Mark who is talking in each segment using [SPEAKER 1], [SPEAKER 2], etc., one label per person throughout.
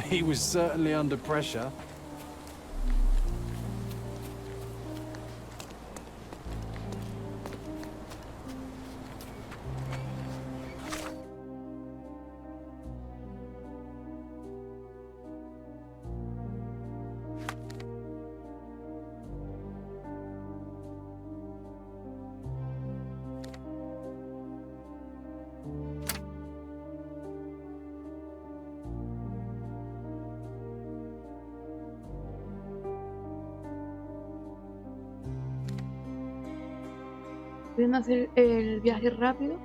[SPEAKER 1] He was certainly under pressure.
[SPEAKER 2] Pudiendo hacer el viaje rápido.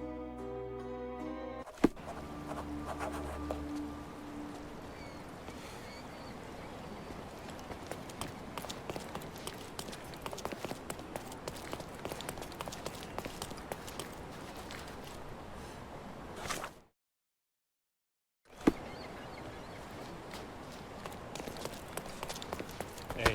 [SPEAKER 1] Hey.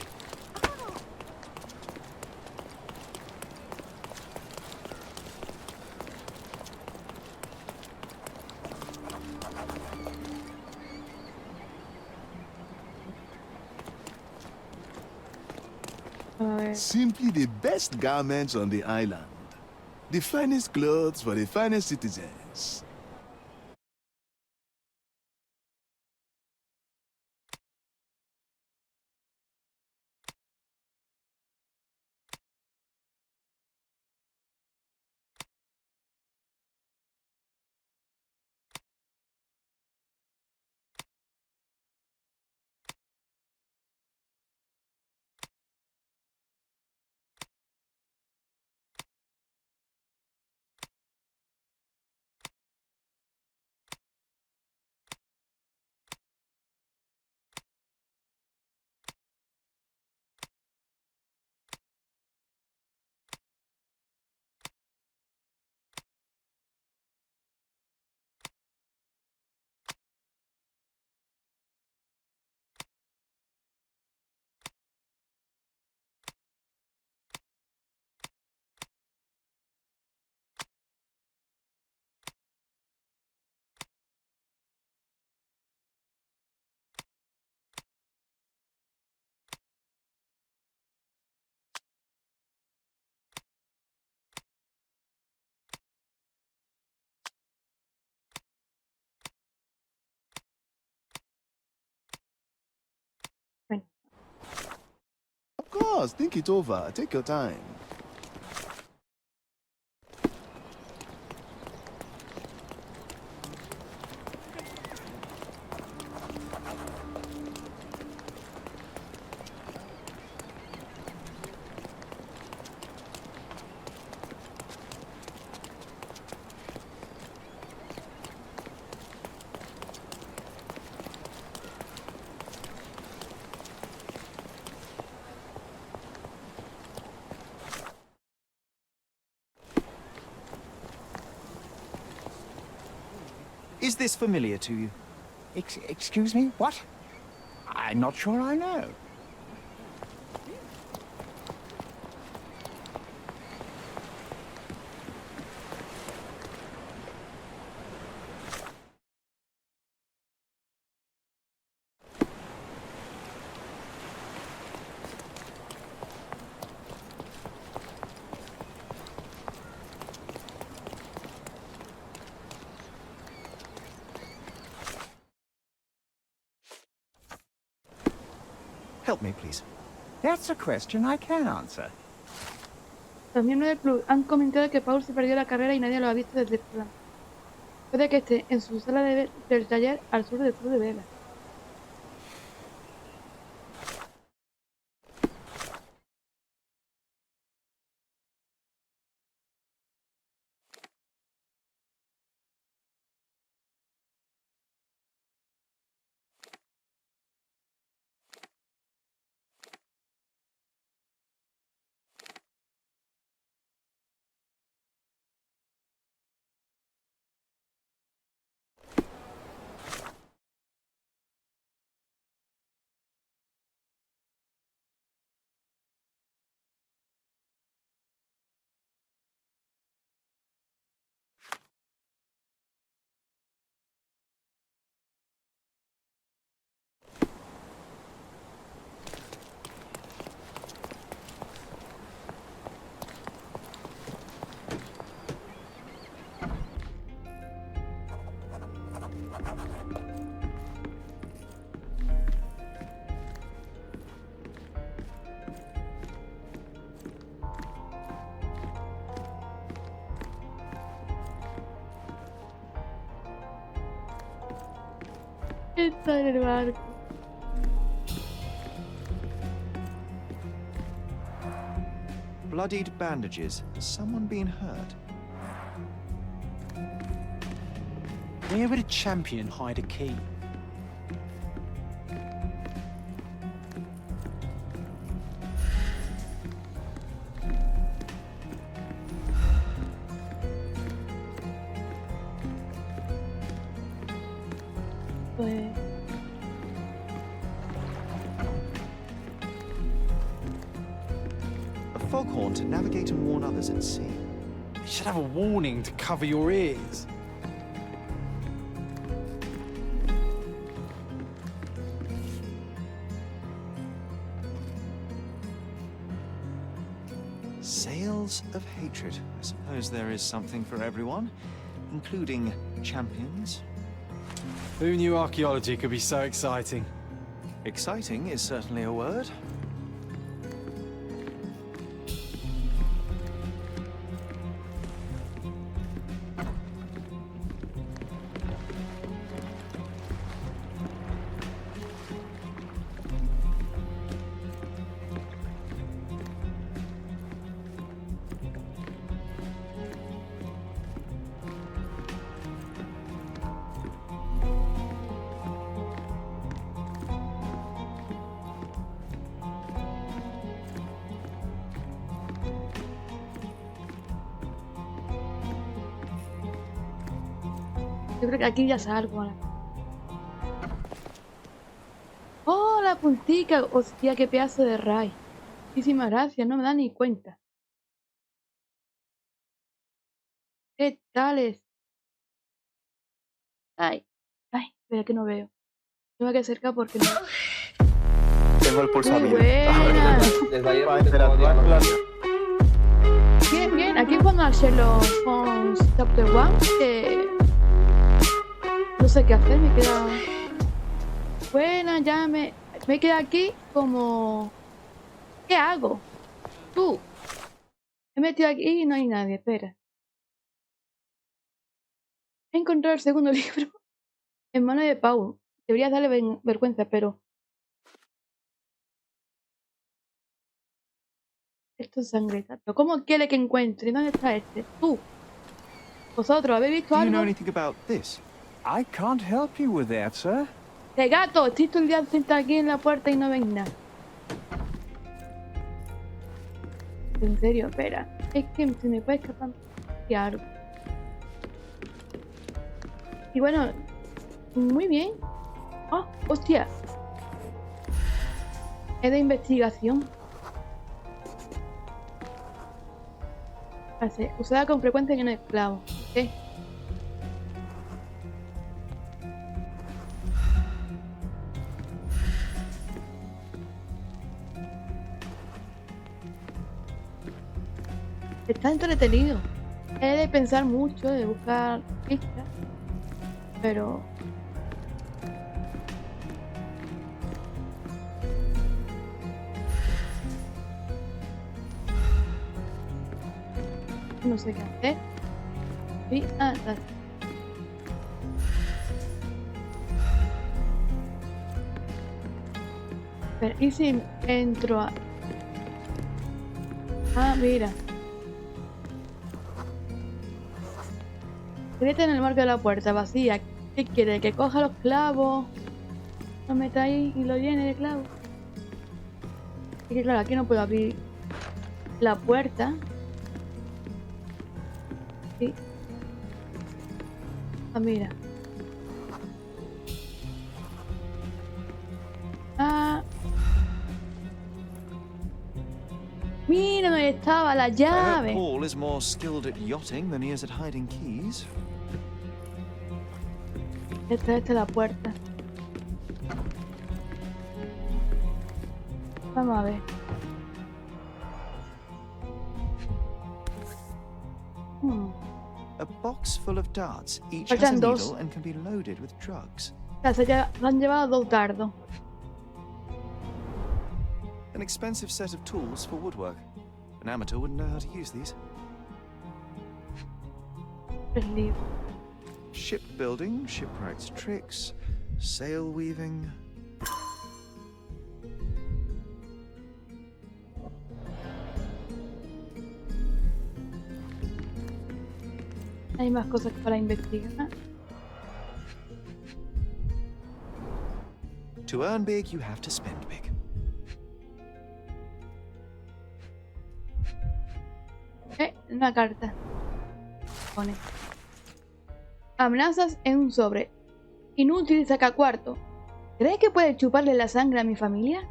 [SPEAKER 2] A ver.
[SPEAKER 3] Simply the best garments on the island. The finest clothes for the finest citizens.
[SPEAKER 2] Bueno,
[SPEAKER 3] Of course, think it over. Take your time.
[SPEAKER 4] Is this familiar to you? Excuse me? What? I'm not sure I know. Help me, please. That's a question I can answer.
[SPEAKER 2] los miembros del club han comentado que Paul se perdió la carrera y nadie lo ha visto desde el programa. Puede que esté en su sala del taller al sur del club de vela. Está en el barco.
[SPEAKER 5] Bloodied bandages. Has someone been hurt?
[SPEAKER 1] Where would a champion hide a key?
[SPEAKER 2] Pues...
[SPEAKER 5] A foghorn to navigate and warn others at sea.
[SPEAKER 1] You should have a warning to cover your ears.
[SPEAKER 5] Sails of hatred. I suppose there is something for everyone, including champions.
[SPEAKER 1] Who knew archaeology could be so exciting?
[SPEAKER 5] Exciting is certainly a word.
[SPEAKER 2] Yo creo que aquí ya salgo ahora. ¡Oh, la puntica! Hostia, qué pedazo de ray. Muchísimas gracias, no me da ni cuenta. ¿Qué tales? Ay, ay, espera que no veo. Tengo que acercar porque no.
[SPEAKER 6] Tengo el pulso
[SPEAKER 2] Muy
[SPEAKER 6] abierto.
[SPEAKER 2] buena.
[SPEAKER 6] Desde ayer
[SPEAKER 7] Para
[SPEAKER 6] no te puedo
[SPEAKER 7] interactuar con
[SPEAKER 6] dialogar.
[SPEAKER 7] la...
[SPEAKER 2] Bien, bien. Aquí cuando a Sherlock Holmes Chapter 1, no sé qué hacer, me queda... Buena, ya me queda aquí como... ¿Qué hago? Tú. Me he metido aquí y no hay nadie, espera. He encontrado el segundo libro en mano de Paul. Deberías darle vergüenza, pero... Esto es sangre, ¿pero cómo quiere que encuentre? ¿Dónde está este? Tú. ¿Vosotros habéis visto
[SPEAKER 5] Do you know
[SPEAKER 2] algo?
[SPEAKER 5] anything about this?
[SPEAKER 4] I can't help you with that, sir.
[SPEAKER 2] ¡De gato! Estoy todo el día sentado aquí en la puerta y no ven nada. En serio, espera. Es que se me puede escapar de algo. Y bueno, muy bien. ¡Oh, hostia! Es de investigación. Frase, usada con frecuencia en un esclavo. ¿Qué? Está entretenido. He de pensar mucho, de buscar pistas. Pero... no sé qué hacer. Sí, dale. Pero, ¿y si entro a...? Ah, mira. Grita en el marco de la puerta vacía. ¿Qué quiere? ¿Que coja los clavos? Lo meta ahí y lo llene de clavos. Y que claro, aquí no puedo abrir la puerta. Sí. Ah, mira. Ah. Mira dónde estaba la
[SPEAKER 5] I hope
[SPEAKER 2] llave.
[SPEAKER 5] Paul is more skilled at yachting than he is at hiding keys.
[SPEAKER 2] Esta es la puerta. Vamos a ver.
[SPEAKER 5] A box full of darts. Each has a
[SPEAKER 2] Faltan dos.
[SPEAKER 5] needle and can be loaded with drugs.
[SPEAKER 2] Ya se han llevado 2 dardos.
[SPEAKER 5] An expensive set of tools for woodwork. An amateur wouldn't know how to use these.
[SPEAKER 2] 3 libros.
[SPEAKER 5] Shipbuilding, shipwrights' tricks, sail weaving.
[SPEAKER 2] Hay más cosas para investigar.
[SPEAKER 5] To earn big, you have to spend big.
[SPEAKER 2] Una carta. Pone. Amenazas en un sobre. Inútil sacacuarto. ¿Cree que puede chuparle la sangre a mi familia?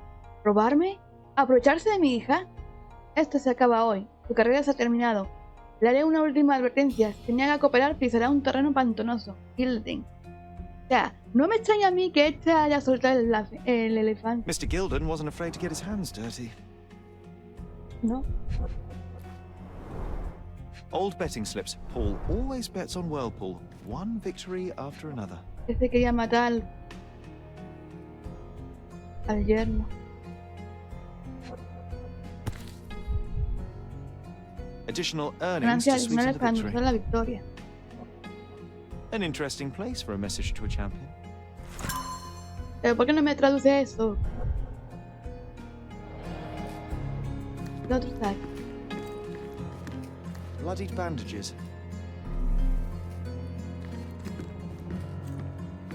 [SPEAKER 2] ¿Robarme? ¿Aprovecharse de mi hija? Esto se acaba hoy. Su carrera se ha terminado. Le haré una última advertencia. Si se niega a cooperar, pisará un terreno pantanoso. Gilden. O sea, no me extraña a mí que este haya soltado el elefante.
[SPEAKER 5] Mr. Gilden wasn't afraid to get his hands dirty.
[SPEAKER 2] ¿No?
[SPEAKER 5] Old betting slips. Paul always bets on Whirlpool. One victory after another.
[SPEAKER 2] Este quería matar al yerno.
[SPEAKER 5] Additional earnings
[SPEAKER 2] Ganancias
[SPEAKER 5] to sweeten
[SPEAKER 2] adicionales
[SPEAKER 5] the
[SPEAKER 2] para
[SPEAKER 5] victory.
[SPEAKER 2] anunciar la victoria.
[SPEAKER 5] An interesting place for a message to a champion.
[SPEAKER 2] ¿Pero por qué no me traduce eso? El otro está aquí.
[SPEAKER 5] Bloodied bandages.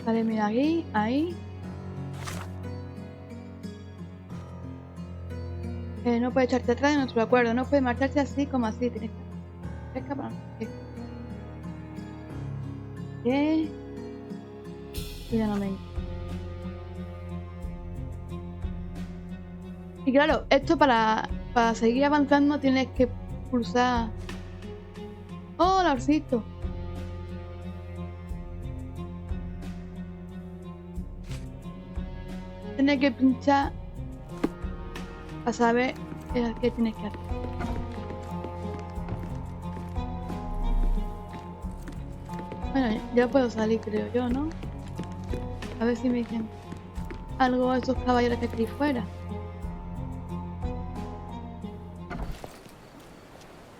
[SPEAKER 2] Vale, mira aquí, ahí. No puede echarte atrás de nuestro acuerdo. No puede marcharse así como así. Tienes que escapar. ¿Qué? Ya no me... Y claro, esto para seguir avanzando tienes que pulsar... ¡Hola, Orsito! Tienes que pinchar para saber qué tienes que hacer. Bueno, ya puedo salir, creo yo, ¿no? A ver si me dicen algo a esos caballeros que aquí fuera.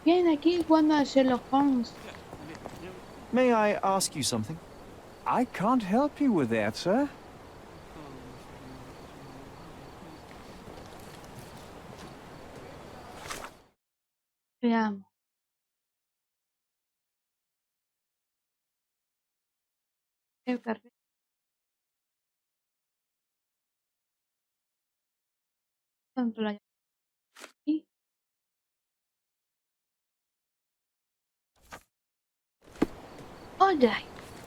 [SPEAKER 2] Bien, aquí jugando a Sherlock Holmes.
[SPEAKER 5] May I ask you something?
[SPEAKER 4] I can't help you with that, sir.
[SPEAKER 2] Veamos. El carril. Controla. Y... ¡Oye!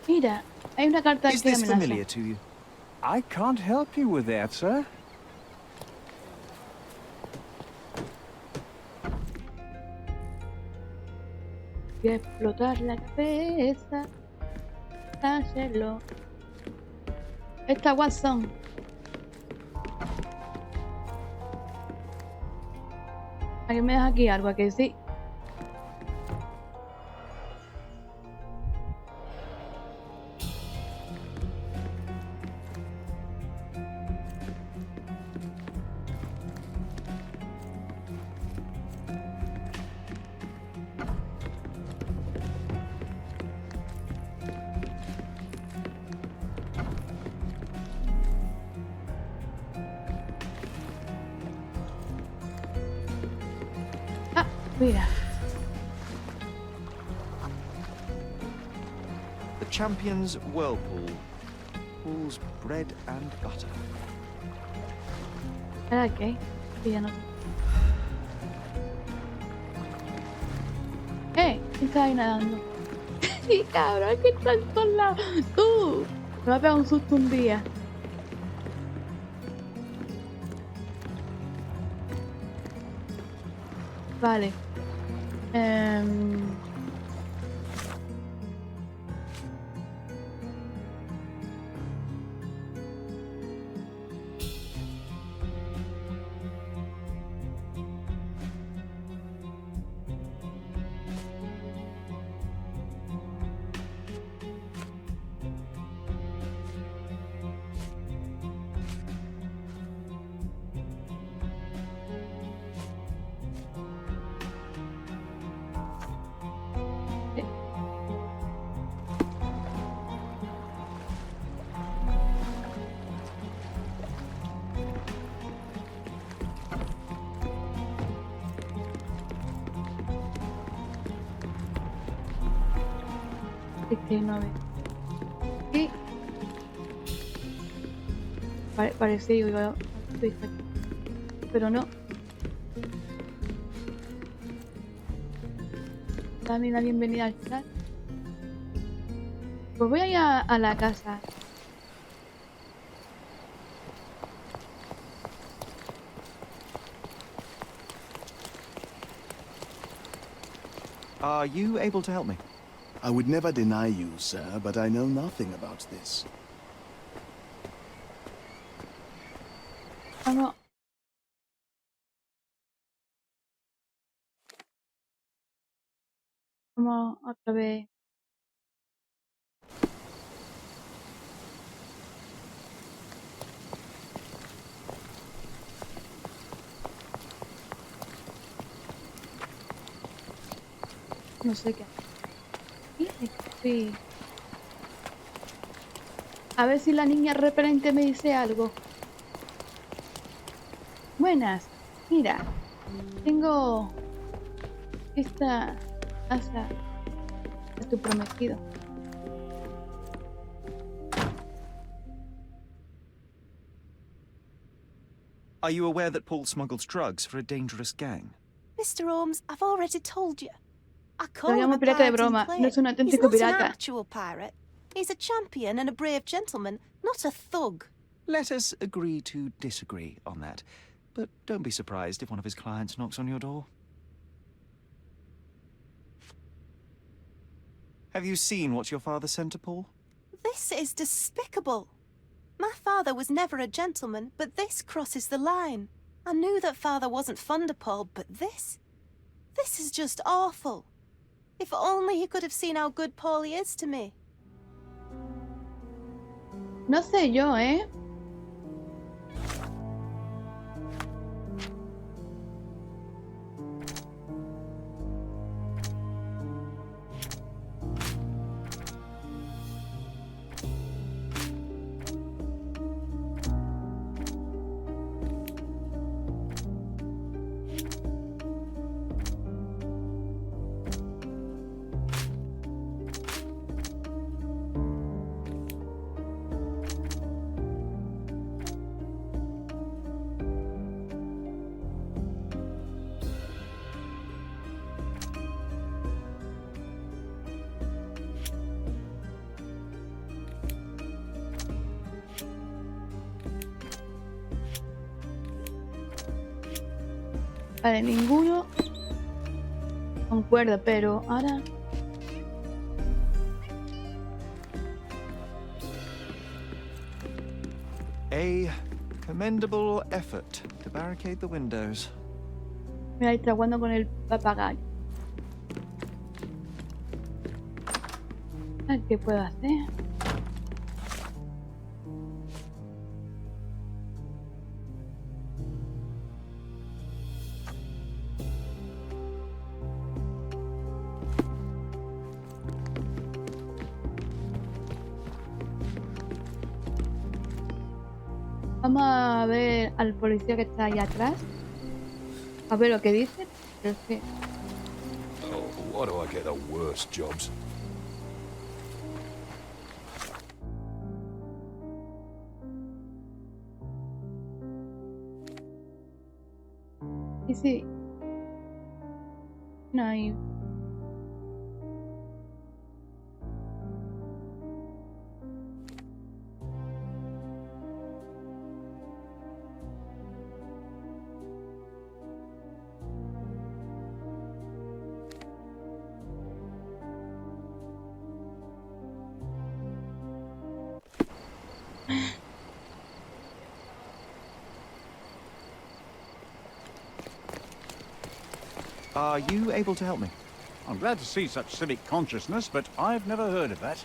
[SPEAKER 2] Mira, hay una carta
[SPEAKER 5] Is
[SPEAKER 2] que
[SPEAKER 5] this
[SPEAKER 2] amenaza.
[SPEAKER 5] familiar to you?
[SPEAKER 4] I can't help you with that, sir.
[SPEAKER 2] Voy a explotar la cabeza. Hacerlo. Esta Watson. ¿A me deja aquí algo? ¿A que sí? Mira.
[SPEAKER 5] The champion's Whirlpool. Paul's bread and butter.
[SPEAKER 2] ¿Era qué? Sí, ya no sé. ¿Quién está ahí nadando? Sí, cabrón, que está en todos lados. ¡Tú! Me va a pegar un susto un día. Vale. Es que no ve. ¿Qué? Parece que yo estoy aquí. Pero no. Dame la bienvenida al chat. Pues voy a ir a la casa.
[SPEAKER 5] Are you able to help me?
[SPEAKER 3] I would never deny you, sir, but I know nothing about this.
[SPEAKER 2] Vamos. Vamos otra vez. No sé qué. Sí. A ver si la niña repelente me dice algo. Buenas. Mira. Tengo esta casa de tu prometido.
[SPEAKER 5] Are you aware that Paul smuggles drugs for a dangerous gang?
[SPEAKER 8] Mr. Holmes, I've already told you. I
[SPEAKER 2] Lo
[SPEAKER 8] call him
[SPEAKER 2] llamo
[SPEAKER 8] a
[SPEAKER 2] pirata de
[SPEAKER 8] pirate in
[SPEAKER 2] broma.
[SPEAKER 8] play.
[SPEAKER 2] No es un
[SPEAKER 8] He's
[SPEAKER 2] auténtico
[SPEAKER 8] not an
[SPEAKER 2] pirata.
[SPEAKER 8] actual pirate. He's a champion and a brave gentleman, not a thug.
[SPEAKER 5] Let us agree to disagree on that. But don't be surprised if one of his clients knocks on your door. Have you seen what your father sent to Paul?
[SPEAKER 8] This is despicable. My father was never a gentleman, but this crosses the line. I knew that father wasn't fond of Paul, but this is just awful. If only he could have seen how good Paulie is to me.
[SPEAKER 2] No sé yo, ¿eh? Vale, ninguno concuerda, pero ahora...
[SPEAKER 5] A commendable effort to barricade the windows.
[SPEAKER 2] Mira, ahí está jugando con el papagayo. A ver qué puedo hacer. Vamos a ver al policía que está ahí atrás. A ver lo que dice. Pero es que...
[SPEAKER 9] Oh, why do I get the worst jobs?
[SPEAKER 2] Y sí. No hay...
[SPEAKER 5] Are you able to help me?
[SPEAKER 4] I'm glad to see such civic consciousness, but I've never heard of that.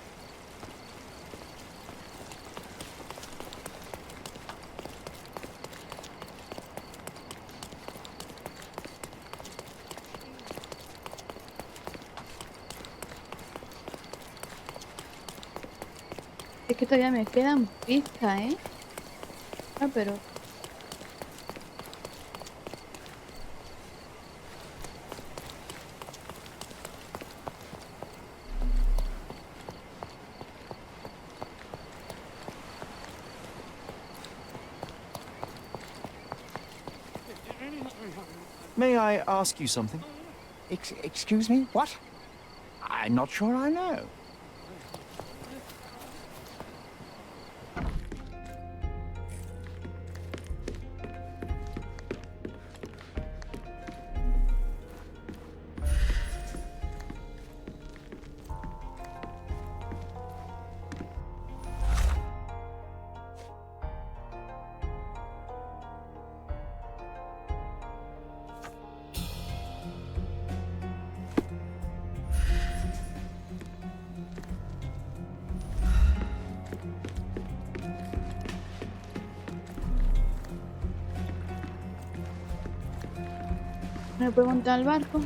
[SPEAKER 2] Es que todavía me quedan pistas, ¿eh? Ah, pero...
[SPEAKER 5] May I ask you something?
[SPEAKER 4] Excuse me? What? I'm not sure I know.
[SPEAKER 2] ¿Me puedo montar al barco?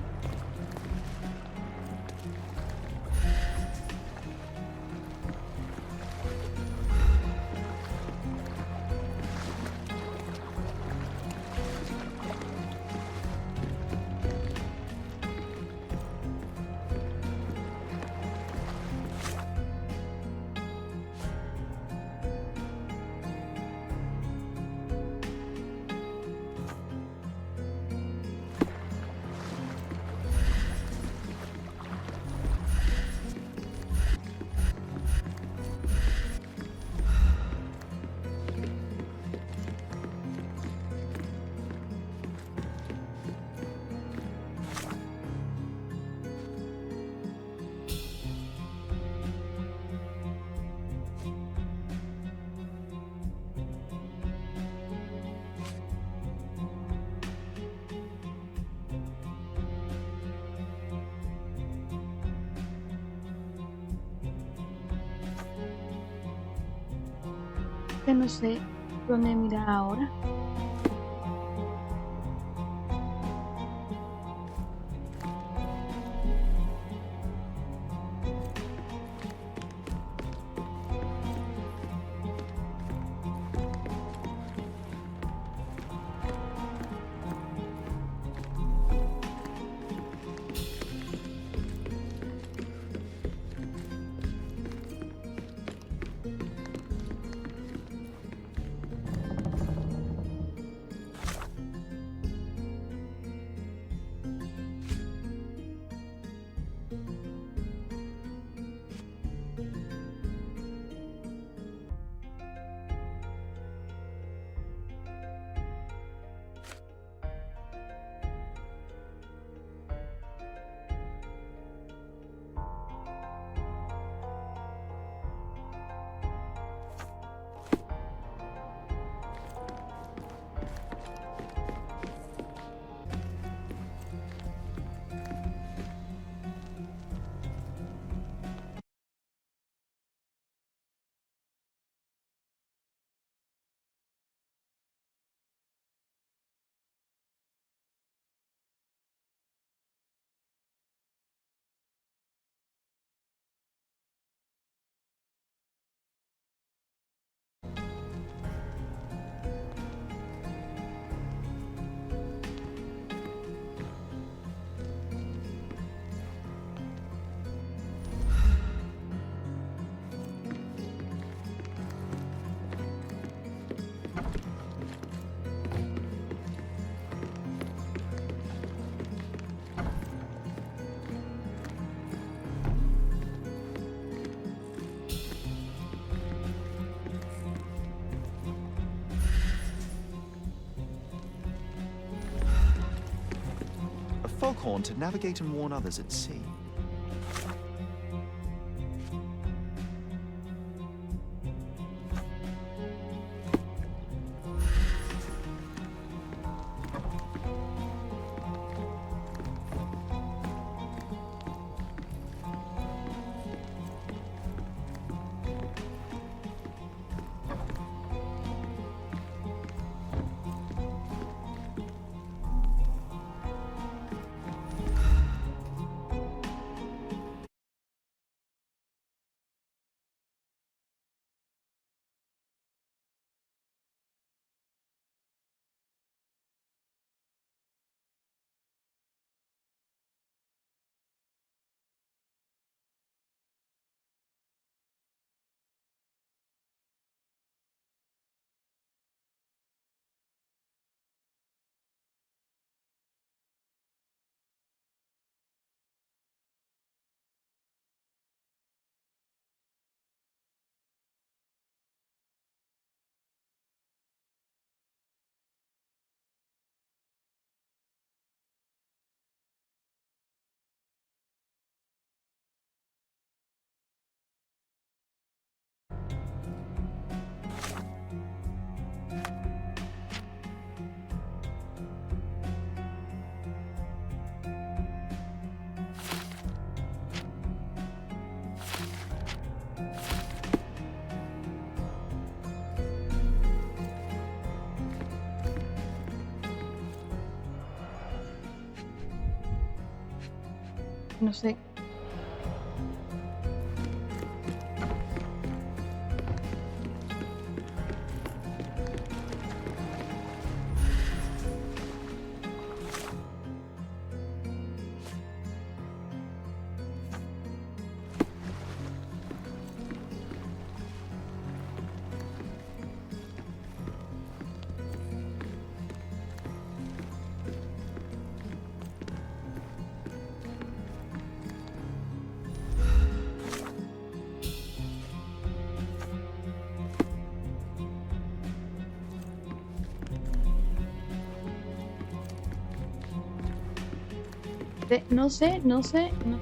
[SPEAKER 2] Que no sé dónde mirar ahora.
[SPEAKER 5] A foghorn to navigate and warn others at sea.
[SPEAKER 2] No sé. No sé. No.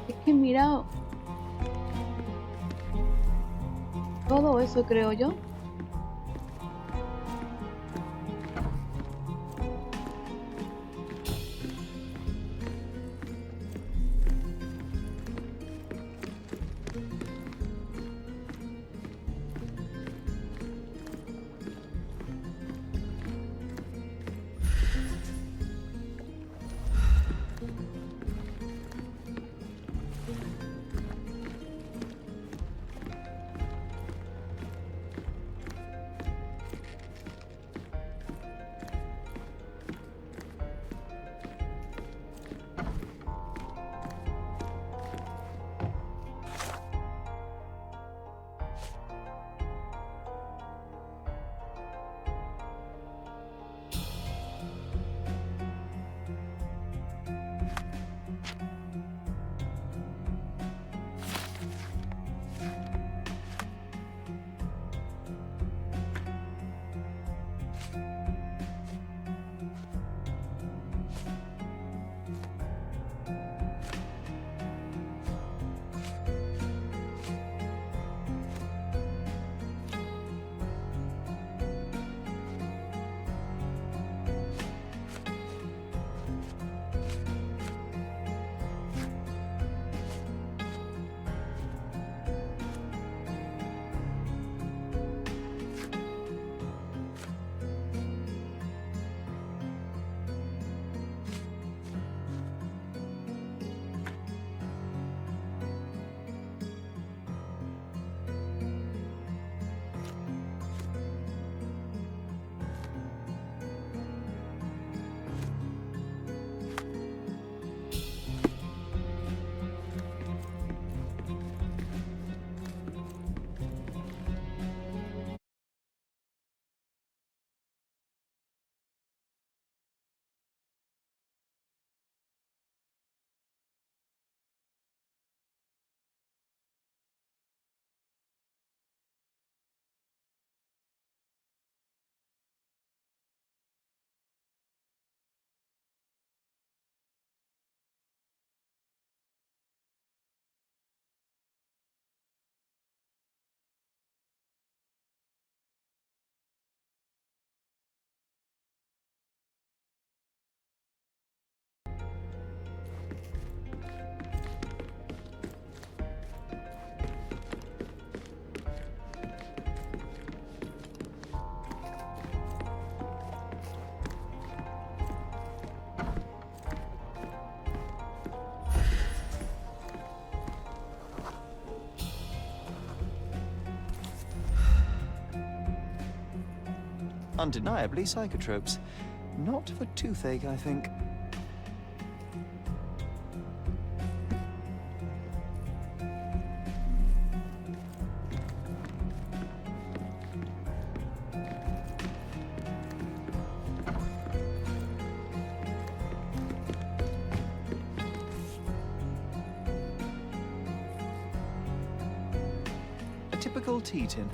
[SPEAKER 2] Es que he mirado todo eso, creo yo.
[SPEAKER 5] Undeniably psychotropes. Not for toothache, I think. A typical tea tin.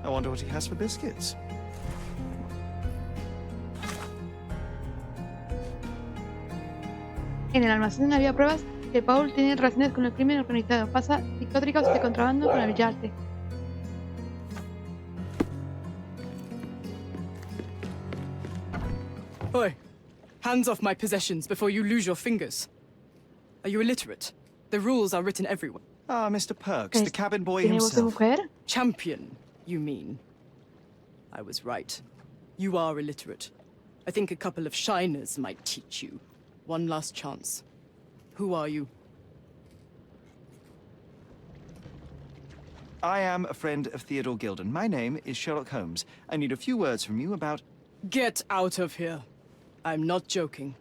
[SPEAKER 5] I wonder what he has for biscuits.
[SPEAKER 2] En el almacén había pruebas que Paul tiene relaciones con el crimen organizado. Pasa psicótricos de contrabando con el yate.
[SPEAKER 1] Oi,
[SPEAKER 10] Hands off my possessions before you lose your fingers. Are you illiterate? The rules are written everywhere.
[SPEAKER 5] Ah, Mr. Perks, the cabin boy
[SPEAKER 2] ¿Tiene voz de
[SPEAKER 5] himself.
[SPEAKER 2] mujer?
[SPEAKER 10] Champion, you mean? I was right. You are illiterate. I think a couple of shiners might teach you. One last chance. Who are you?
[SPEAKER 5] I am a friend of Theodore Gilden. My name is Sherlock Holmes. I need a few words from you about...
[SPEAKER 10] Get out of here. I'm not joking.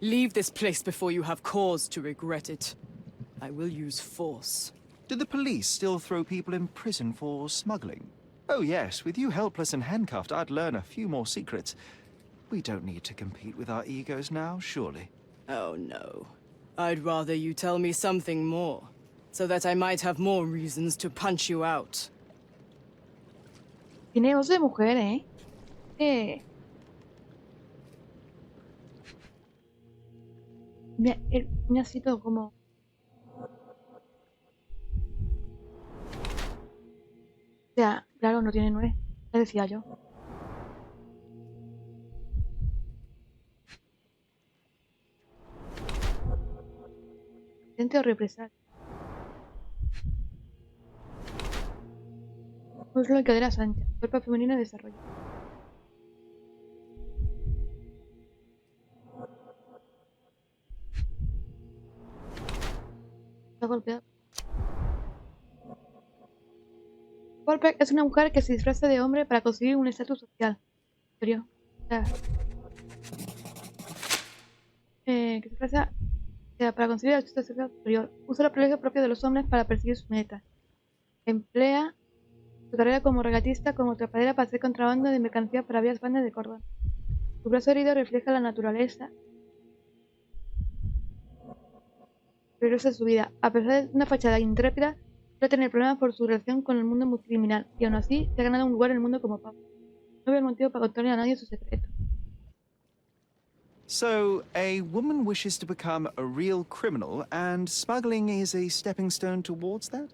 [SPEAKER 10] Leave this place before you have cause to regret it. I will use force.
[SPEAKER 5] Do the police still throw people in prison for smuggling? Oh yes, with you helpless and handcuffed, I'd learn a few more secrets. We don't need to compete with our egos now, surely.
[SPEAKER 10] Oh no. I'd rather you tell me something more, so that I might have more reasons to punch you out.
[SPEAKER 2] Tiene voz de mujer, ¿eh? Me ha sido como... O sea, claro, no tiene 9. Ya decía yo. Intente o represar. Muslo y caderas anchas. Cuerpo femenino de desarrollo. Está golpeado. Wolbeck es una mujer que se disfraza de hombre para conseguir un estatus social superior. O sea, que se disfraza para conseguir el estatus social superior. Usa los privilegios propios de los hombres para perseguir sus metas. Emplea su carrera como regatista como atrapadera para hacer contrabando de mercancía para varias bandas de cordón. Su brazo herido refleja la naturaleza peligrosa de su vida. A pesar de una fachada intrépida, suele tener problemas por su relación con el mundo criminal, y aún así se ha ganado un lugar en el mundo como Paula. No veo motivo para contarle a nadie su secreto.
[SPEAKER 5] So, a woman wishes to become a real criminal, and smuggling is a stepping stone towards that?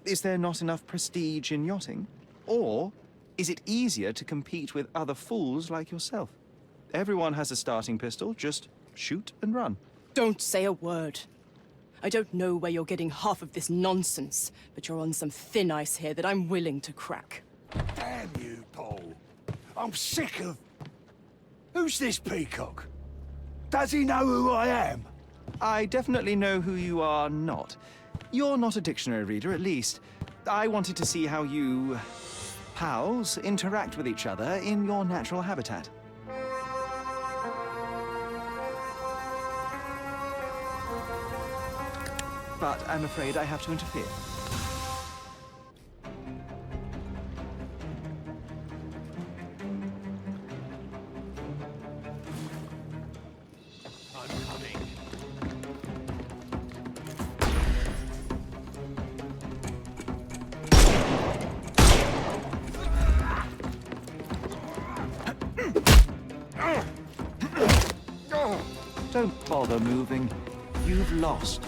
[SPEAKER 5] Is there not enough prestige in yachting? Or is it easier to compete with other fools like yourself? Everyone has a starting pistol, just shoot and run.
[SPEAKER 10] Don't say a word. I don't know where you're getting half of this nonsense, but you're on some thin ice here that I'm willing to crack.
[SPEAKER 9] Damn you, Paul. I'm sick of... Who's this peacock? Does he know who I am?
[SPEAKER 5] I definitely know who you are not. You're not a dictionary reader, at least. I wanted to see how you... pals interact with each other in your natural habitat. But I'm afraid I have to interfere.
[SPEAKER 9] I'm coming.
[SPEAKER 5] Don't bother moving. You've lost.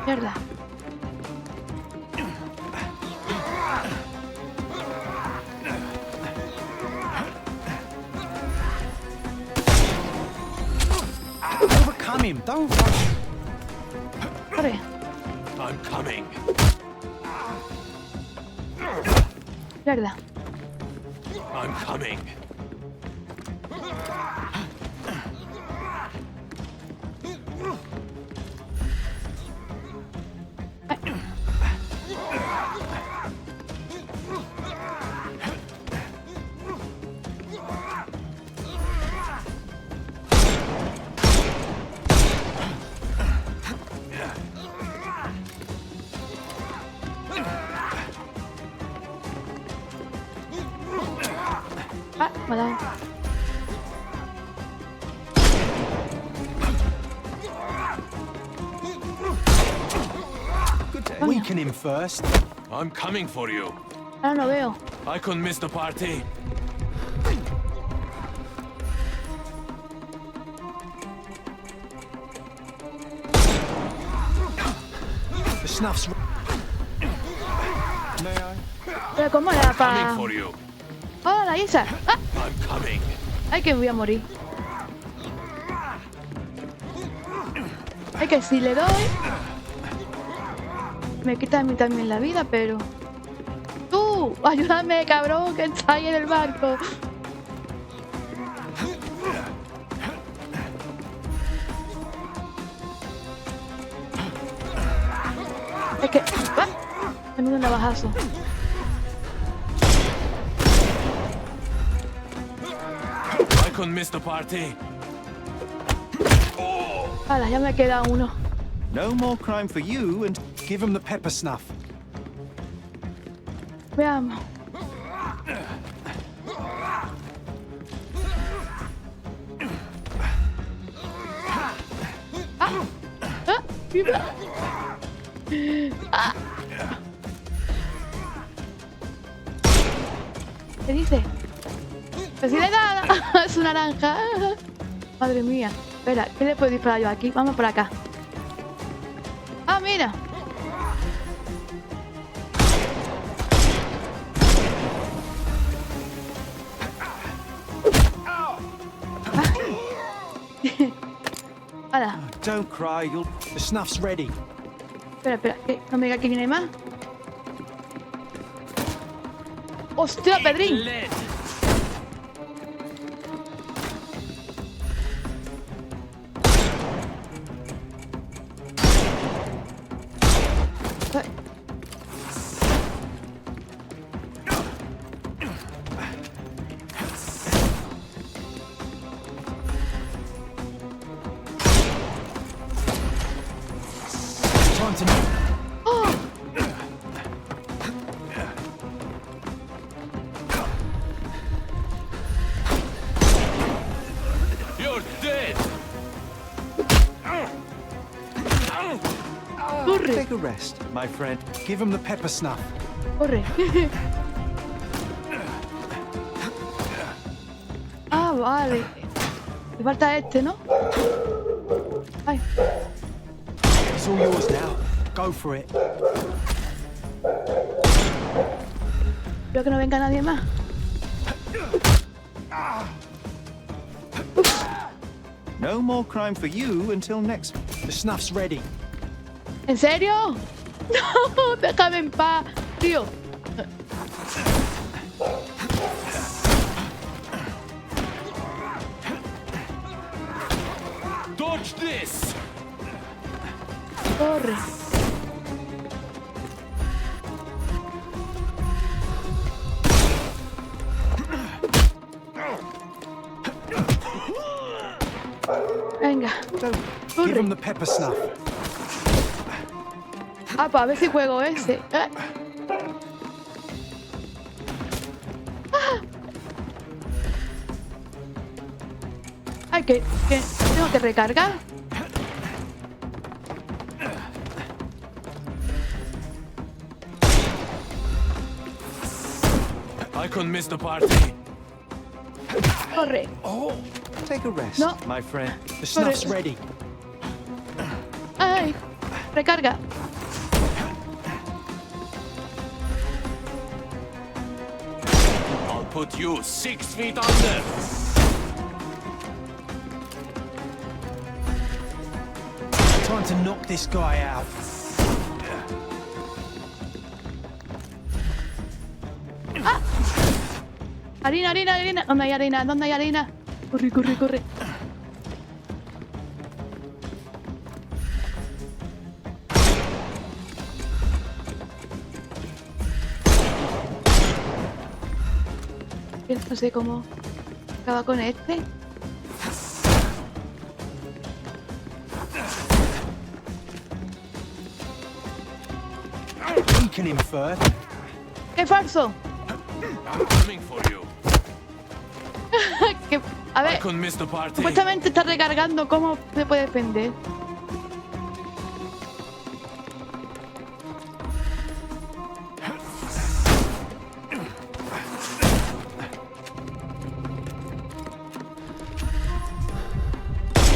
[SPEAKER 2] Mierda.
[SPEAKER 1] Overcome him, don't rush.
[SPEAKER 2] Corre.
[SPEAKER 9] I'm coming.
[SPEAKER 2] Mierda.
[SPEAKER 9] I'm coming.
[SPEAKER 2] Ah, me ha dado.
[SPEAKER 5] Good day.
[SPEAKER 2] Coño.
[SPEAKER 1] Weaken him first.
[SPEAKER 9] I'm coming for you.
[SPEAKER 2] Ahora no veo.
[SPEAKER 9] I couldn't miss the party.
[SPEAKER 1] The snuff's...
[SPEAKER 5] May I?
[SPEAKER 2] Pero ¿cómo era para...?
[SPEAKER 9] For you.
[SPEAKER 2] ¡Hola, Isa! ¡Ah!
[SPEAKER 9] I'm coming.
[SPEAKER 2] ¡Ay, que voy a morir! ¡Ay, que si le doy! Me quita a mí también la vida, pero... ¡Tú! ¡Ayúdame, cabrón! ¡Que está ahí en el barco! Es que... ¡Ah! Menudo navajazo.
[SPEAKER 9] I couldn't miss the party.
[SPEAKER 2] ¡Hala! Ya me queda uno.
[SPEAKER 5] No more crime for you and
[SPEAKER 1] Give him the pepper snuff.
[SPEAKER 2] Veamos. ¿Qué dice? Pues si le da, es una naranja. Madre mía. Espera, ¿qué le puedo disparar yo aquí? Vamos por acá. Ah, mira. Hala.
[SPEAKER 5] don't cry, you'll...
[SPEAKER 1] The snuff's ready.
[SPEAKER 2] Espera, espera, que no me diga que viene más. ¡Hostia, Pedrín!
[SPEAKER 1] Time to know.
[SPEAKER 9] You're dead.
[SPEAKER 2] ¡Corre!
[SPEAKER 5] Take a rest, my friend.
[SPEAKER 1] Give him the pepper snuff.
[SPEAKER 2] ¡Corre! Ah, vale. Me falta este, ¿no? Ay,
[SPEAKER 1] It's all yours now. Go for it.
[SPEAKER 2] espero que no venga nadie más.
[SPEAKER 5] No more crime for you until next...
[SPEAKER 1] The snuff's ready.
[SPEAKER 2] ¿En serio? No, déjame en paz, tío.
[SPEAKER 9] Dodge this.
[SPEAKER 2] Corre. Venga,
[SPEAKER 1] Give
[SPEAKER 2] corre.
[SPEAKER 1] him the pepper snuff.
[SPEAKER 2] Ah, pues a ver si juego ese. Ah. Ay, que tengo que recargar.
[SPEAKER 9] I couldn't miss the party.
[SPEAKER 2] Corre.
[SPEAKER 5] Take a rest,
[SPEAKER 2] No.
[SPEAKER 5] my friend.
[SPEAKER 1] The snuff's ready.
[SPEAKER 2] Ay, recarga.
[SPEAKER 9] I'll put you 6 feet under.
[SPEAKER 1] Time to knock this guy out.
[SPEAKER 2] Harina, harina, harina. ¿Dónde hay harina? ¿Dónde hay harina? Corre, corre, corre. No sé cómo acaba con este.
[SPEAKER 1] Weaken him first.
[SPEAKER 2] ¡Qué falso!
[SPEAKER 9] I'm coming for you.
[SPEAKER 2] Que, a
[SPEAKER 9] I
[SPEAKER 2] ver,
[SPEAKER 9] couldn't miss the party.
[SPEAKER 2] supuestamente está recargando. ¿Cómo se puede defender?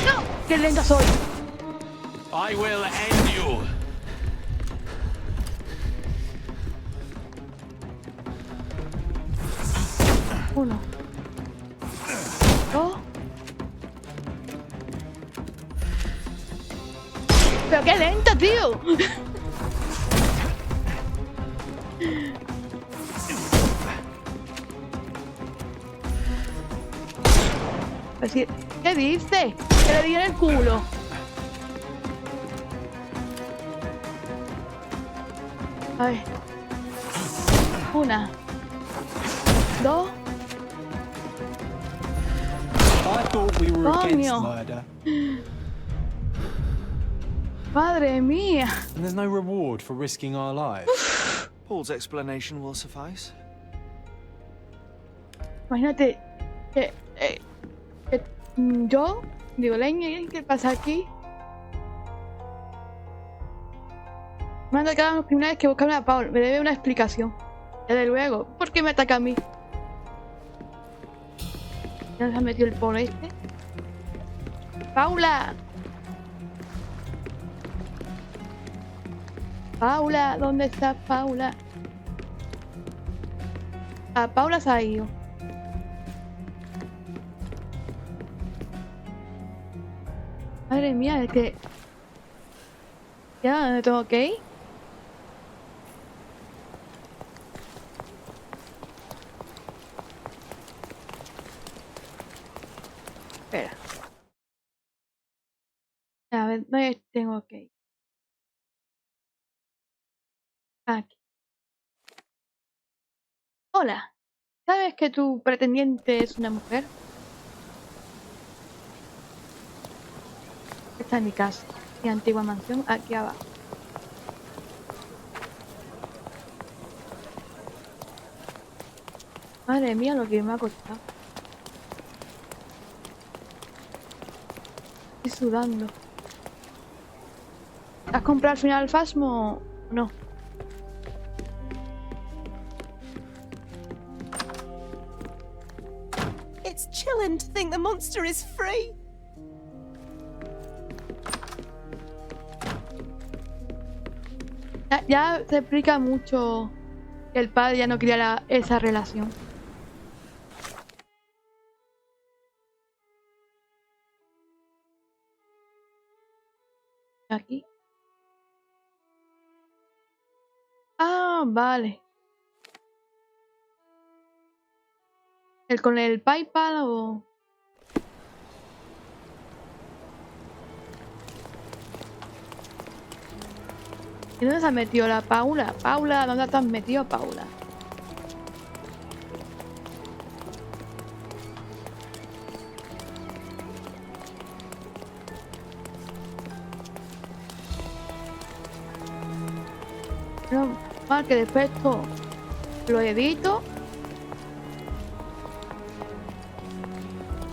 [SPEAKER 2] ¡No! ¡Qué lenta soy!
[SPEAKER 9] I will end you.
[SPEAKER 2] 1, 2. ¡Pero qué lento, tío! ¿Qué dice? Que le di en el culo. A ver. 1, 2.
[SPEAKER 1] I thought we were against
[SPEAKER 2] Coño.
[SPEAKER 1] murder,
[SPEAKER 2] Madre mía.
[SPEAKER 1] and there's no reward for risking our lives.
[SPEAKER 5] Paul's explanation will suffice.
[SPEAKER 2] Imagínate que, yo digo, leña, ¿qué pasa aquí? Me han atacado los criminales que buscan a Paula. Me debe una explicación. Desde luego. ¿Por qué me ataca a mí? ¿Ya se ha metido el polo este? ¡Paula! Paula, ¿dónde está Paula? Ah, Paula se ha ido. Madre mía, es que... ¿Ya dónde tengo que ir? Espera. A ver, ¿dónde tengo que ir? Aquí. Hola. ¿Sabes que tu pretendiente es una mujer? Esta es mi casa. Mi antigua mansión, aquí abajo. Madre mía, lo que me ha costado. Estoy sudando. ¿Has comprado al final el Fasmo o no?
[SPEAKER 8] It's chilling to think the monster is free.
[SPEAKER 2] Ya se explica mucho que el padre ya no quería esa relación. Aquí. Ah, vale. ¿El con el PayPal o...? ¿Y dónde se ha metido la Paula? Paula, ¿dónde te has metido, Paula? No, mal que después esto lo edito.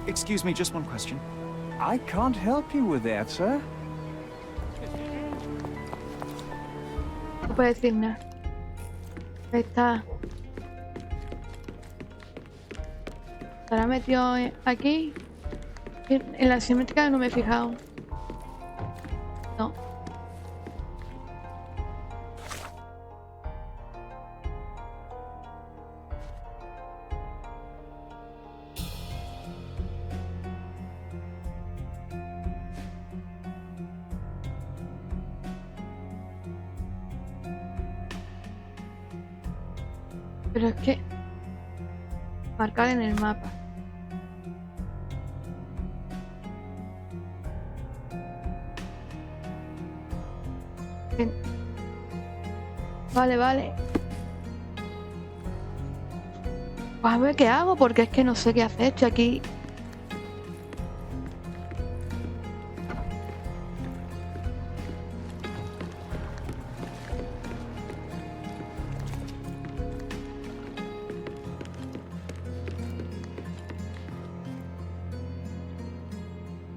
[SPEAKER 5] Excuse me, just one question.
[SPEAKER 4] I can't help you with that, sir.
[SPEAKER 2] No puedo decir nada. Está. ¿Estará metido aquí? En la cinemática no me he fijado. No. Pero es que... marcar en el mapa. Bien. Vale, vale. Pues a ver qué hago, porque es que no sé qué hacer. Estoy aquí.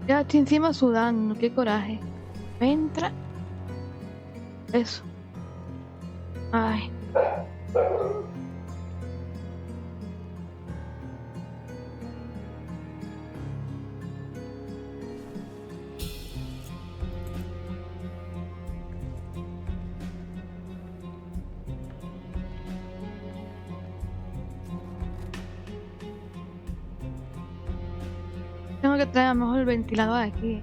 [SPEAKER 2] Ya estoy encima sudando, qué coraje. Me entra. Eso. Ay. que traer a lo mejor el ventilador aquí.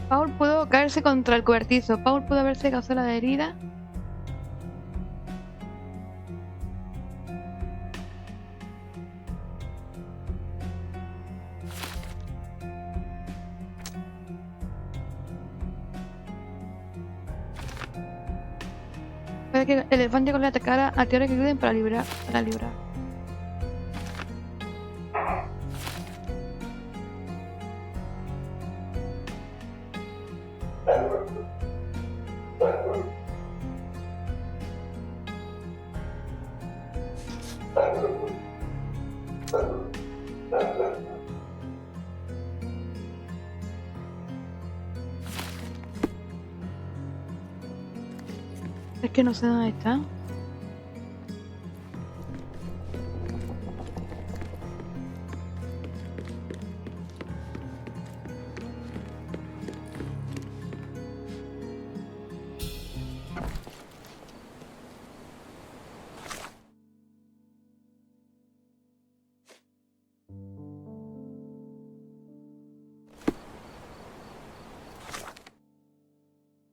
[SPEAKER 2] Paul pudo caerse contra el cobertizo. Paul pudo haberse causado la herida. Puede que el elefante con le atacara a tierra que ayuden para librar. Es que no sé dónde está.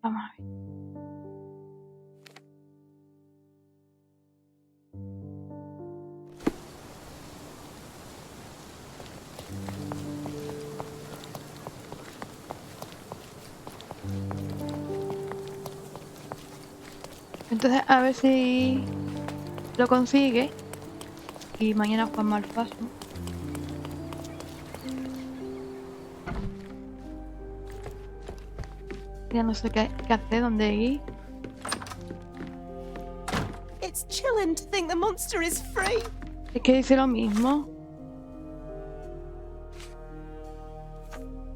[SPEAKER 2] Vamos a ver. Entonces a ver si lo consigue y mañana jugamos al paso. Ya no sé qué hacer, dónde ir.
[SPEAKER 8] It's chilling to think the monster is free.
[SPEAKER 2] Es que dice lo mismo.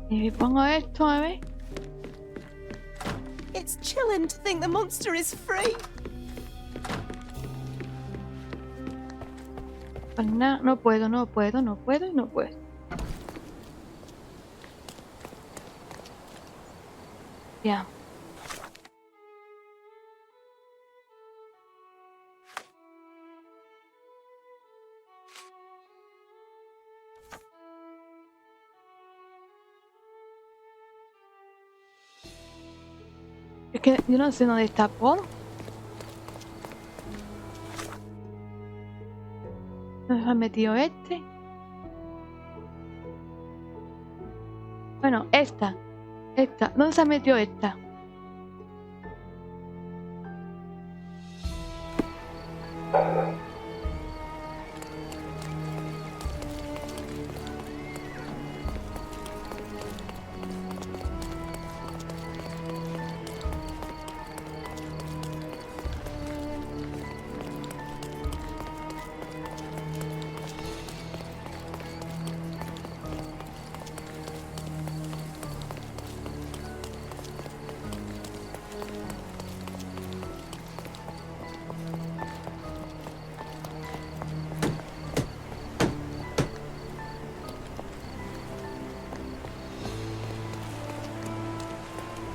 [SPEAKER 2] Y pongo esto, a ver.
[SPEAKER 8] It's chilling to think the monster is free.
[SPEAKER 2] Pues nada, no puedo. Ya. Es que yo no sé dónde está Paul. ¿Dónde se ha metido este? Bueno, esta. ¿Dónde se ha metido esta?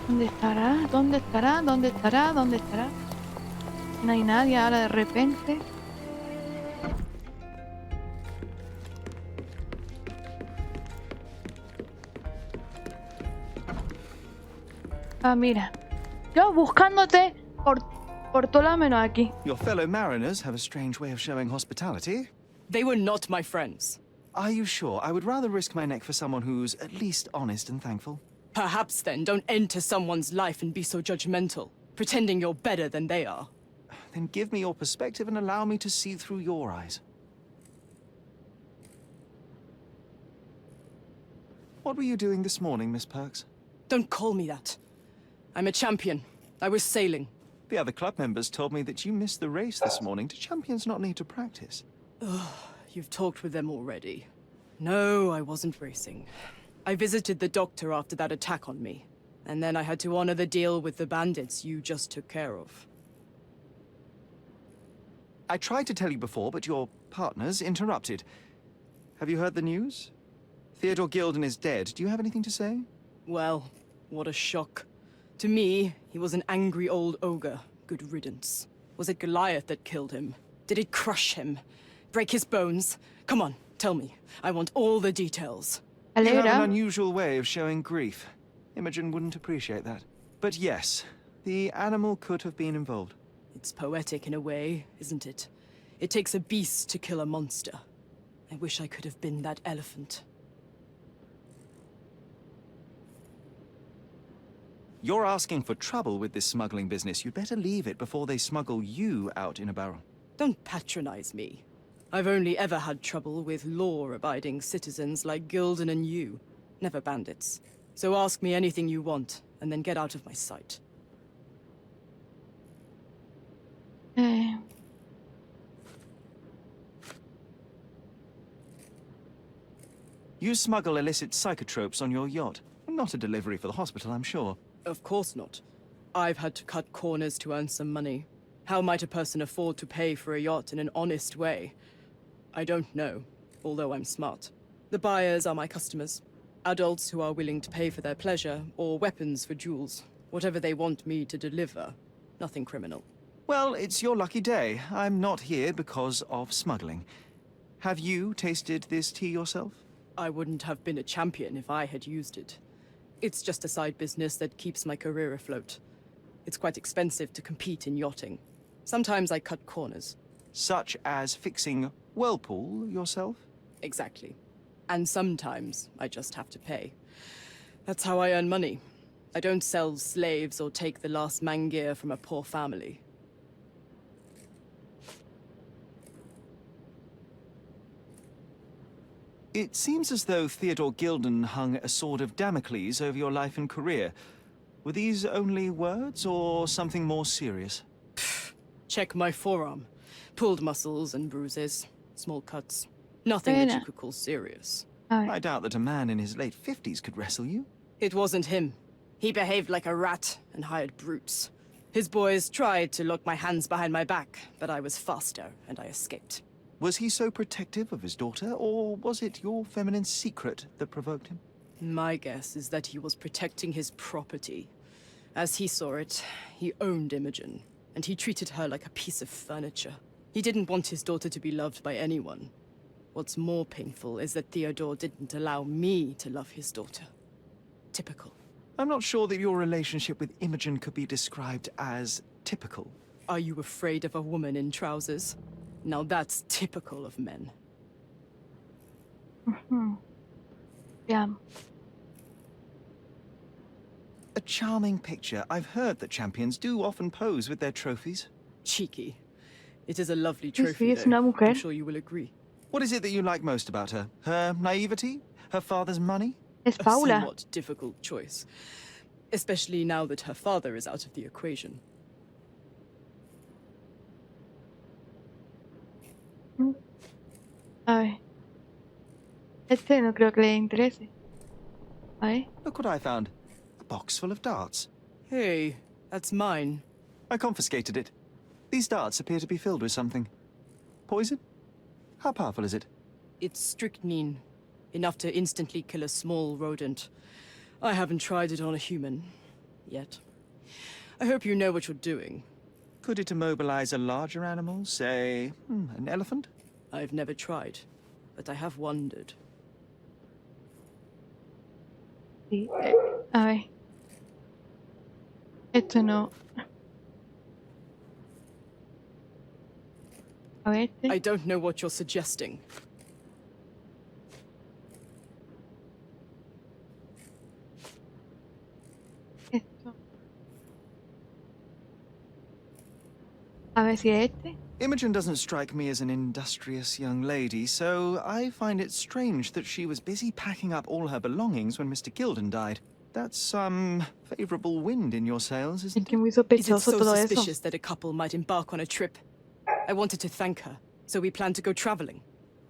[SPEAKER 2] ¿Dónde estará? ¿Dónde estará? ¿Dónde estará? ¿Dónde estará? No hay nadie ahora de repente. Ah, mira. Yo buscándote por todo lado menos aquí.
[SPEAKER 5] Your fellow mariners have a strange way of showing hospitality.
[SPEAKER 10] They were not my friends.
[SPEAKER 5] Are you sure? I would rather risk my neck for someone who's at least honest and thankful.
[SPEAKER 10] Perhaps then don't enter someone's life and be so judgmental, pretending you're better than they are.
[SPEAKER 5] Then give me your perspective and allow me to see through your eyes. What were you doing this morning, Miss Perks?
[SPEAKER 10] Don't call me that. I'm a champion. I was sailing.
[SPEAKER 5] The other club members told me that you missed the race this morning. Do champions not need to practice?
[SPEAKER 10] You've talked with them already. No, I wasn't racing. I visited the doctor after that attack on me. And then I had to honor the deal with the bandits you just took care of.
[SPEAKER 5] I tried to tell you before, but your partners interrupted. Have you heard the news? Theodore Gilden is dead. Do you have anything to say?
[SPEAKER 10] Well, what a shock. To me, he was an angry old ogre. Good riddance. Was it Goliath that killed him? Did it crush him? Break his bones? Come on, tell me. I want all the details.
[SPEAKER 5] You have an
[SPEAKER 2] Alegra.
[SPEAKER 5] unusual way of showing grief. Imogen wouldn't appreciate that. But yes, the animal could have been involved.
[SPEAKER 10] It's poetic in a way, isn't it? It takes a beast to kill a monster. I wish I could have been that elephant.
[SPEAKER 5] You're asking for trouble with this smuggling business. You'd better leave it before they smuggle you out in a barrel.
[SPEAKER 10] Don't patronize me. I've only ever had trouble with law-abiding citizens like Gilden and you, never bandits. So ask me anything you want, and then get out of my sight.
[SPEAKER 5] You smuggle illicit psychotropes on your yacht. Not a delivery for the hospital, I'm sure.
[SPEAKER 10] Of course not. I've had to cut corners to earn some money. How might a person afford to pay for a yacht in an honest way? I don't know, although I'm smart. The buyers are my customers. Adults who are willing to pay for their pleasure, or weapons for jewels. Whatever they want me to deliver. Nothing criminal.
[SPEAKER 5] Well, it's your lucky day. I'm not here because of smuggling. Have you tasted this tea yourself?
[SPEAKER 10] I wouldn't have been a champion if I had used it. It's just a side business that keeps my career afloat. It's quite expensive to compete in yachting. Sometimes I cut corners.
[SPEAKER 5] Such as fixing whirlpool yourself?
[SPEAKER 10] Exactly. And sometimes I just have to pay. That's how I earn money. I don't sell slaves or take the last mangear from a poor family.
[SPEAKER 5] It seems as though Theodore Gilden hung a sword of Damocles over your life and career. Were these only words, or something more serious?
[SPEAKER 10] Check my forearm. Pulled muscles and bruises. Small cuts. Nothing that you could call serious.
[SPEAKER 5] I doubt that a man in his late 50s could wrestle you.
[SPEAKER 10] It wasn't him. He behaved like a rat and hired brutes. His boys tried to lock my hands behind my back, but I was faster and I escaped.
[SPEAKER 5] Was he so protective of his daughter, or was it your feminine secret that provoked him?
[SPEAKER 10] My guess is that he was protecting his property. As he saw it, he owned Imogen, and he treated her like a piece of furniture. He didn't want his daughter to be loved by anyone. What's more painful is that Theodore didn't allow me to love his daughter. Typical.
[SPEAKER 5] I'm not sure that your relationship with Imogen could be described as typical.
[SPEAKER 10] Are you afraid of a woman in trousers? Now that's typical of men.
[SPEAKER 2] Yeah.
[SPEAKER 5] A charming picture. I've heard that champions do often pose with their trophies.
[SPEAKER 10] Cheeky. It is a lovely
[SPEAKER 2] Sí,
[SPEAKER 10] trophy,
[SPEAKER 2] es una
[SPEAKER 10] though.
[SPEAKER 2] mujer.
[SPEAKER 10] I'm sure you will agree.
[SPEAKER 5] What is it that you like most about her? Her naivety? Her father's money?
[SPEAKER 2] Es
[SPEAKER 10] A
[SPEAKER 2] Paula.
[SPEAKER 10] somewhat difficult choice. Especially now that her father is out of the equation.
[SPEAKER 2] A ver. Este no creo que le interese. A ver.
[SPEAKER 5] Look what I found. A box full of darts.
[SPEAKER 10] Hey, that's mine.
[SPEAKER 5] I confiscated it. These darts appear to be filled with something. Poison? How powerful is it?
[SPEAKER 10] It's strychnine. Enough to instantly kill a small rodent. I haven't tried it on a human. Yet. I hope you know what you're doing.
[SPEAKER 5] Could it immobilize a larger animal? Say, an elephant?
[SPEAKER 10] I've never tried, but I have wondered.
[SPEAKER 2] Sí. A ver. Esto no. A ver,
[SPEAKER 10] I don't know what you're suggesting.
[SPEAKER 2] esto. A ver si es este.
[SPEAKER 5] Imogen doesn't strike me as an industrious young lady, so I find it strange that she was busy packing up all her belongings when Mr. Gilden died. That's some favorable wind in your sails,
[SPEAKER 2] Es
[SPEAKER 5] isn't
[SPEAKER 2] que
[SPEAKER 5] it?
[SPEAKER 2] muy
[SPEAKER 10] Is it
[SPEAKER 2] sospechoso
[SPEAKER 10] so
[SPEAKER 2] todo eso.
[SPEAKER 10] suspicious that a couple might embark on a trip? I wanted to thank her, so we planned to go traveling.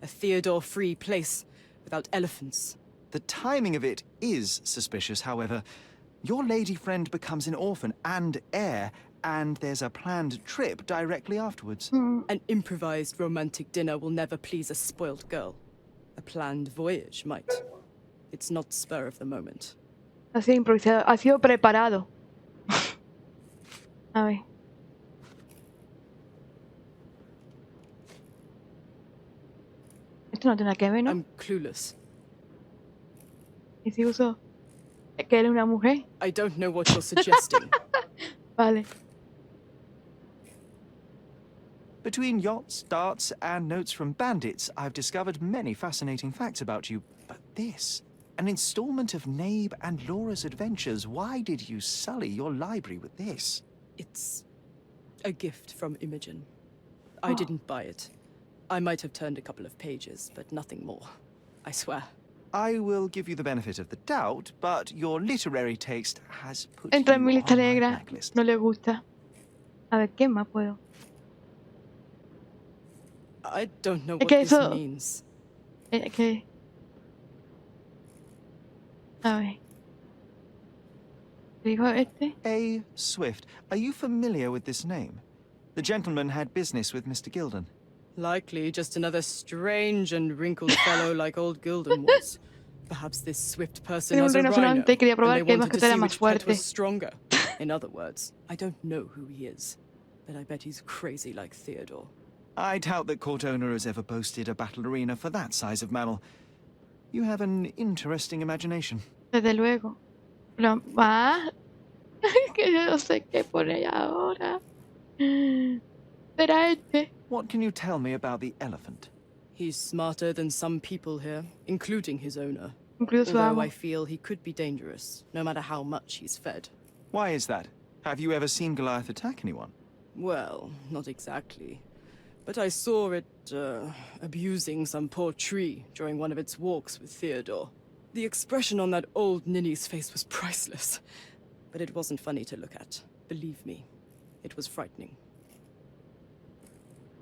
[SPEAKER 10] A Theodore-free place, without elephants.
[SPEAKER 5] The timing of it is suspicious, however. Your lady friend becomes an orphan and heir, and there's a planned trip directly afterwards.
[SPEAKER 10] An improvised romantic dinner will never please a spoiled girl. A planned voyage might. It's not spur of the moment.
[SPEAKER 2] Ha sido improvisado. Ha sido preparado. A ver. Esto no tiene nada que ver, ¿no?
[SPEAKER 10] I'm clueless.
[SPEAKER 2] Y si uso que él es una mujer.
[SPEAKER 10] I don't know what you're suggesting.
[SPEAKER 2] Vale.
[SPEAKER 5] Between yachts, darts, and notes from bandits, I've discovered many fascinating facts about you. But this, an installment of Nabe and Laura's adventures. Why did you sully your library with this?
[SPEAKER 10] It's a gift from Imogen. I didn't buy it. I might have turned a couple of pages, but nothing more. I swear.
[SPEAKER 5] I will give you the benefit of the doubt, but your literary taste has put
[SPEAKER 2] Entra en
[SPEAKER 5] you
[SPEAKER 2] mi lista
[SPEAKER 5] on my
[SPEAKER 2] negra.
[SPEAKER 5] blacklist.
[SPEAKER 2] No le gusta. A ver, ¿qué más puedo?
[SPEAKER 10] I don't know
[SPEAKER 2] Es
[SPEAKER 10] what
[SPEAKER 2] que
[SPEAKER 10] this
[SPEAKER 2] eso-
[SPEAKER 10] means.
[SPEAKER 2] Que... A ver. ¿Dijo este?
[SPEAKER 5] A. Swift. Are you familiar with this name? The gentleman had business with Mr. Gilden.
[SPEAKER 10] Likely just another strange and wrinkled fellow like old Gilden was. Perhaps this Swift person
[SPEAKER 2] Tiene un
[SPEAKER 10] has a rhino,
[SPEAKER 2] rinoceronte y quería
[SPEAKER 10] and
[SPEAKER 2] probar
[SPEAKER 10] they
[SPEAKER 2] que el
[SPEAKER 10] wanted to
[SPEAKER 2] mascota era
[SPEAKER 10] see
[SPEAKER 2] más
[SPEAKER 10] which pet
[SPEAKER 2] fuerte.
[SPEAKER 10] was stronger. In other words, I don't know who he is, but I bet he's crazy like Theodore.
[SPEAKER 5] I doubt that Cortona has ever boasted a battle arena for that size of mammal. You have an interesting imagination.
[SPEAKER 2] Desde luego. Pero más. Que yo no sé qué poner ahora. Será este.
[SPEAKER 5] What can you tell me about the elephant?
[SPEAKER 10] He's smarter than some people here, including his owner.
[SPEAKER 2] Incluso su
[SPEAKER 10] Although
[SPEAKER 2] amo.
[SPEAKER 10] I feel he could be dangerous, no matter how much he's fed.
[SPEAKER 5] Why is that? Have you ever seen Goliath attack anyone?
[SPEAKER 10] Well, not exactly. But I saw it, abusing some poor tree during one of its walks with Theodore. The expression on that old ninny's face was priceless. But it wasn't funny to look at. Believe me, it was frightening.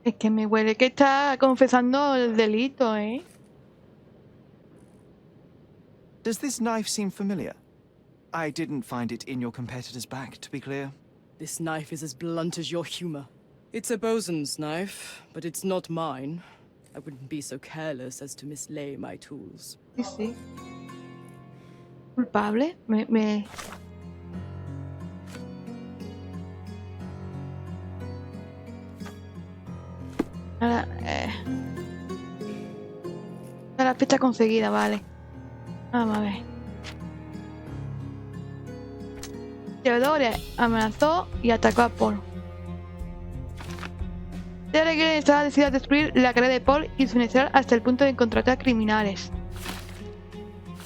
[SPEAKER 2] Es que me huele que está confesando el delito, ¿eh?
[SPEAKER 5] Does this knife seem familiar? I didn't find it in your competitor's back, to be clear.
[SPEAKER 10] This knife is as blunt as your humor. It's a bosun's knife, but it's not mine. I wouldn't be so careless as to mislay my tools.
[SPEAKER 2] Sí, sí. ¿Culpable? Me... Ahora, la fecha conseguida, vale. Vamos a ver. Theodore amenazó y atacó a Paul. Theodore estaba decidido a destruir la carrera de Paul y su inicial hasta el punto de encontrar a criminales.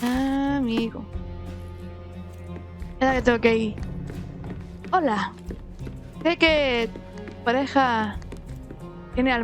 [SPEAKER 2] Amigo. Es la que tengo que ir. Hola. Sé que tu pareja tiene al